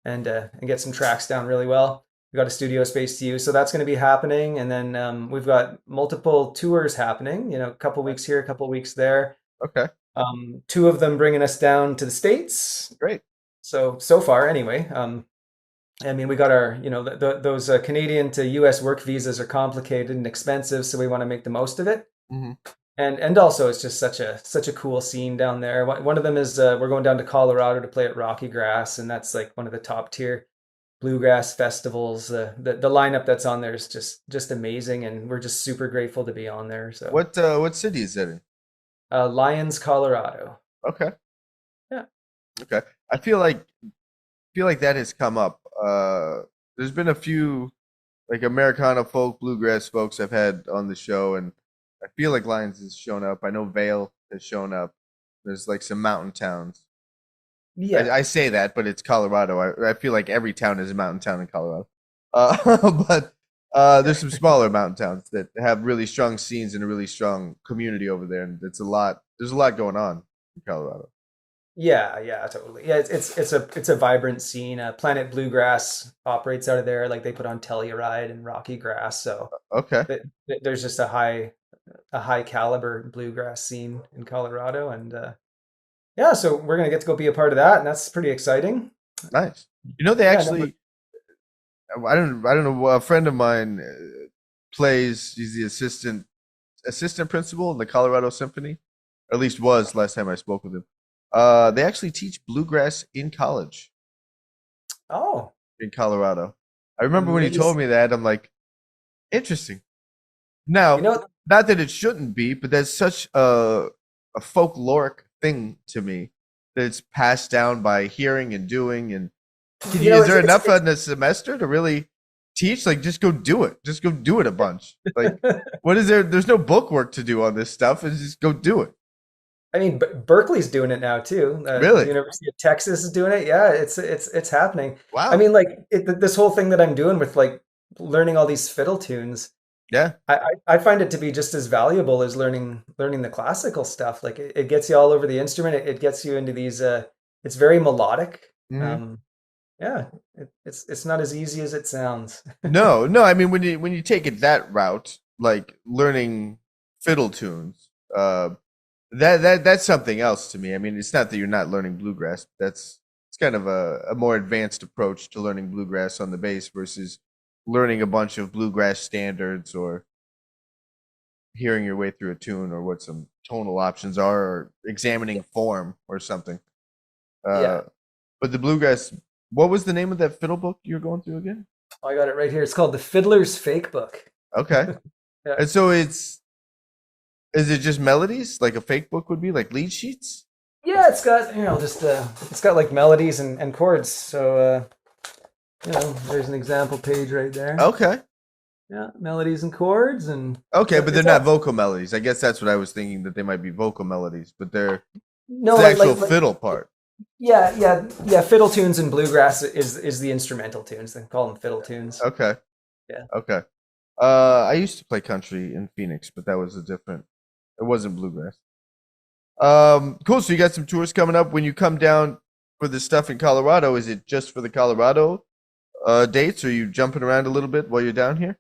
and get some tracks down really well. We got a studio space to use, so that's going to be happening. And then we've got multiple tours happening. You know, a couple weeks here, a couple weeks there. Okay, Two of them bringing us down to the States. great. So far, anyway. I mean, we got our, you know, those Canadian to U.S. work visas are complicated and expensive, so we want to make the most of it. Mm-hmm. And also, it's just such a cool scene down there. One of them is we're going down to Colorado to play at Rocky Grass, and that's like one of the top tier bluegrass festivals. The lineup that's on there is just amazing, and we're just super grateful to be on there. So, What city is that in? Lyons, Colorado. Okay, Yeah. okay. I feel like that has come up. There's been a few like Americana folk, bluegrass folks I've had on the show, and I feel like Lions has shown up. I know Vale has shown up. There's like some mountain towns. Yeah. I say that, but it's Colorado. I feel like every town is a mountain town in Colorado. But there's some smaller mountain towns that have really strong scenes and a really strong community over there, and it's a lot. There's a lot going on in Colorado. Yeah, totally. Yeah, it's a vibrant scene. Planet Bluegrass operates out of there. Like they put on Telluride and Rocky Grass, so Okay, there's just a high caliber bluegrass scene in Colorado, and yeah, so we're gonna get to go be a part of that, and that's pretty exciting. nice. You know, they Yeah, no, actually. I don't know. A friend of mine plays. He's the assistant principal in the Colorado Symphony, or at least was last time I spoke with him. They actually teach bluegrass in college oh, in Colorado. I remember when he told amazing. me that. I'm like, interesting. You Now, know, not that it shouldn't be, but that's such a folkloric thing to me that it's passed down by hearing and doing. And you know, is there enough it's in a semester to really teach? Like, just go do it. Just go do it a bunch. Like, what is there? There's no book work to do on this stuff. It's just go do it. I mean, Berkeley's doing it now too. The Really? University of Texas is doing it. Yeah, it's happening. I Wow. mean, like this whole thing that I'm doing with like learning all these fiddle tunes. Yeah. I find it to be just as valuable as learning the classical stuff. Like it gets you all over the instrument. It gets you into these. It's very melodic. Hmm. Um, yeah, it's not as easy as it sounds. No, no. I mean, when you take it that route, like learning fiddle tunes, that's something else to me. I mean, it's not that you're not learning bluegrass. That's it's kind of a more advanced approach to learning bluegrass on the bass versus learning a bunch of bluegrass standards or hearing your way through a tune or what some tonal options are or examining form or something. But the bluegrass, what was the name of that fiddle book you were going through again? Oh, I got it right here. It's called The Fiddler's Fake Book. Okay. Yeah. And so is it just melodies like a fake book would be, like lead sheets? Yeah, it's got, it's got like melodies and chords. So, there's an example page right there. Okay. Yeah, melodies and chords and. Okay, but they're not vocal melodies. I guess that's what I was thinking, that they might be vocal melodies, but they're the actual fiddle part. Yeah. Fiddle tunes and bluegrass is the instrumental tunes. They call them fiddle tunes. Okay. Yeah. Okay. I used to play country in Phoenix, but that was it wasn't bluegrass. Cool. So you got some tours coming up. When you come down for the stuff in Colorado, is it just for the Colorado dates, or are you jumping around a little bit while you're down here?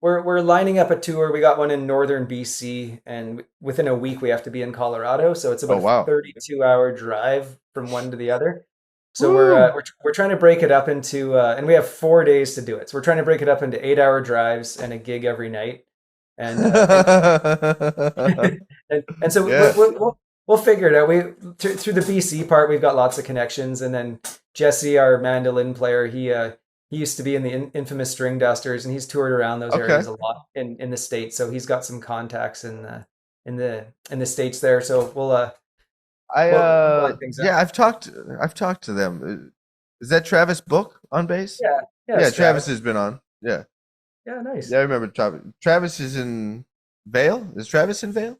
We're lining up a tour. We got one in northern BC, and within a week we have to be in Colorado. So it's about a 32-hour drive from one to the other. So we're trying to break it up into, and we have 4 days to do it. So we're trying to break it up into 8-hour drives and a gig every night. And and so we'll figure it out. Through the BC part, we've got lots of connections, and then Jesse, our mandolin player, he used to be in the infamous String Dusters, and he's toured around those areas a lot in the States. So he's got some contacts in the States there. So we'll I've talked to them. Is that Travis Book on bass? Yeah. Travis has been on. Yeah, nice. Yeah, I remember Travis. Travis is in Vail. Is Travis in Vail?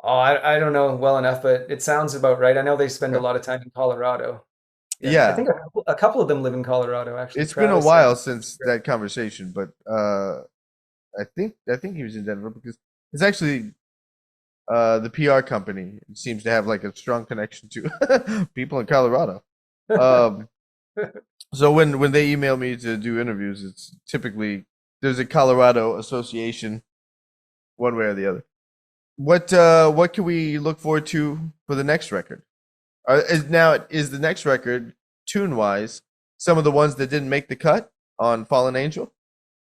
Oh, I don't know well enough, but it sounds about right. I know they spend a lot of time in Colorado. Yeah. I think a couple of them live in Colorado, actually. It's Travis been a while since that conversation, but I think he was in Denver because it's actually the PR company seems to have like a strong connection to people in Colorado. So when they email me to do interviews, it's typically there's a Colorado association, one way or the other. What can we look forward to for the next record? Is the next record tune-wise some of the ones that didn't make the cut on Fallen Angel?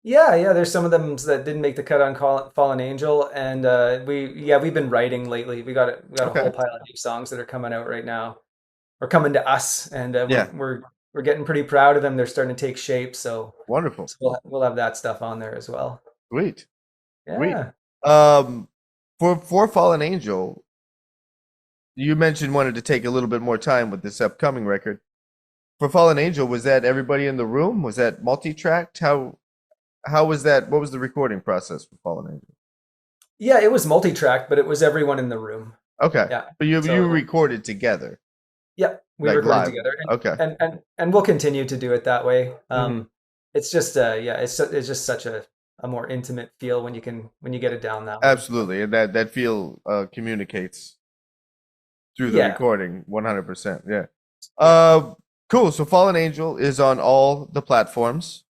Yeah. There's some of them that didn't make the cut on Fallen Angel, and we've been writing lately. We got a whole pile of new songs that are coming out right now, or coming to us, and we're getting pretty proud of them. They're starting to take shape. So wonderful. So we'll have that stuff on there as well. Sweet. Yeah. Sweet. For Fallen Angel, you mentioned wanted to take a little bit more time with this upcoming record. For Fallen Angel, was that everybody in the room? Was that multi-tracked? How was that? What was the recording process for Fallen Angel? Yeah, it was multi-tracked, but it was everyone in the room. Okay. Yeah. But you recorded together. Yeah, we recorded live together. And we'll continue to do it that way. It's just it's just such a more intimate feel when you get it down that way. Absolutely, and that feel communicates through the recording 100%. Yeah. Cool. So Fallen Angel is on all the platforms.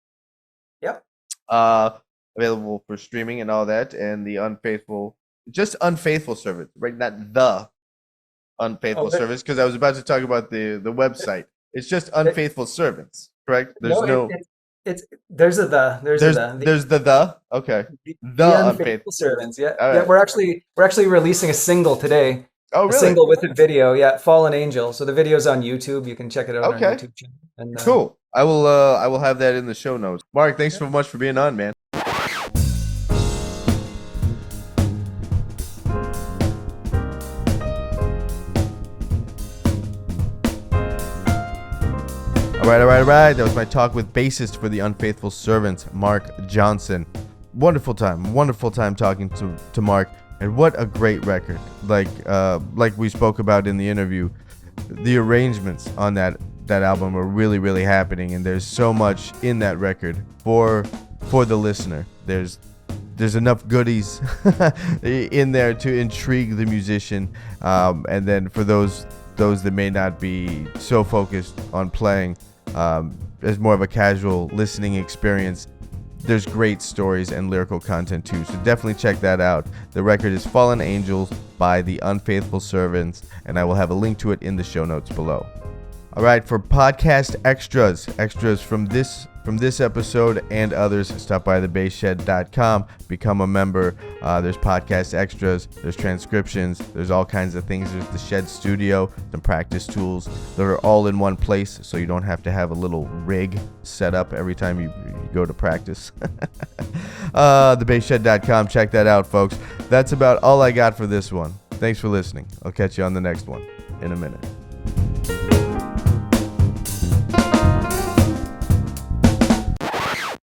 Yep. Available for streaming and all that, and the Unfaithful Servants, right? Not the Unfaithful Servants, because I was about to talk about the website. It's just Unfaithful Servants, correct? There's there's the. Okay. The Unfaithful Servants. Yeah. Right. Yeah. We're actually releasing a single today. Oh, really? A single with a video. Yeah. Fallen Angel. So the video's on YouTube. You can check it out on our YouTube channel. And, cool. I will have that in the show notes. Mark, thanks so much for being on, man. All right. That was my talk with bassist for the Unfaithful Servants, Mark Johnson. Wonderful time talking to Mark, and what a great record. Like we spoke about in the interview, the arrangements on that album are really, really happening, and there's so much in that record for the listener. There's enough goodies in there to intrigue the musician, and then for those that may not be so focused on playing, as more of a casual listening experience, there's great stories and lyrical content too, so definitely check that out. The record is Fallen Angels by the Unfaithful Servants, and I will have a link to it in the show notes below. All right, for podcast extras from this episode and others, stop by thebasshed.com, become a member. There's podcast extras, there's transcriptions, there's all kinds of things. There's the Shed Studio, some practice tools that are all in one place, so you don't have to have a little rig set up every time you go to practice. Thebasshed.com, check that out, folks. That's about all I got for this one. Thanks for listening. I'll catch you on the next one in a minute.